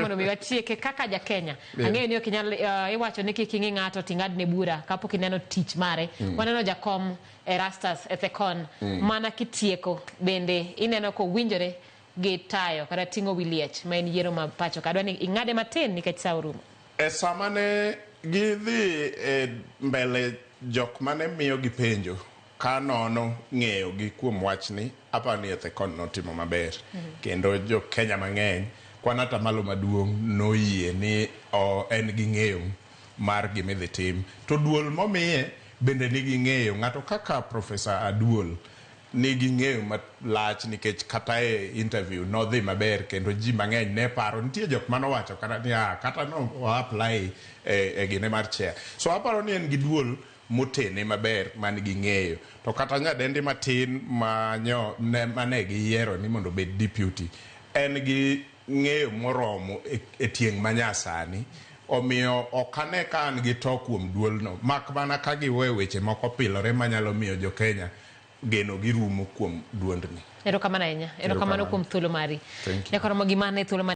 mondo mi watieke kaka ja Kenya. Ang'eyo ni ok inyal iwacho ni kik ing'i ng'ato ting'ad ne bura kapok ineno tich mare. Waneno jakom Erastus Ethekon mana kitieko bende ineno ko winjore gi tayo kata ting'o wiliech ma en yiero ma pacho kadwa ni ing'ade matin nikech sa orumo. Sama ne gidhi mbele jok mane miyo gi penjo ka nono ng'eyo gi kuom wachni apa ni Ethekon notimo maber kendo jo Kenya mang'eny kwanata malo maduong' noyie ni en gi ng'eyo mar gimidhi tim to duol momiye bende nigi ng'eyo ng'ato kaka Professor Aduol nigi ng'eyo malach nikech kata e interview nodhi maber kendo ji mang'eny ne paro nitie jok manowacho kata ni kata no apply e gine mar chair so aparo ni en gi duol motene maber man gi ng'eyo to kata nyadendi matin mane giyiero ni mondo bed deputy en gi ng'eyo moromo e tieng' manyasani omiyo okane kan gi to kuom duolno mak mana ka giwe weche moko pilore manyalo miyo jo Kenya geno girumo kuom duondni. Erokamano ahinya. Erokamano kuom thuolo mari. Ramogi mane thuolo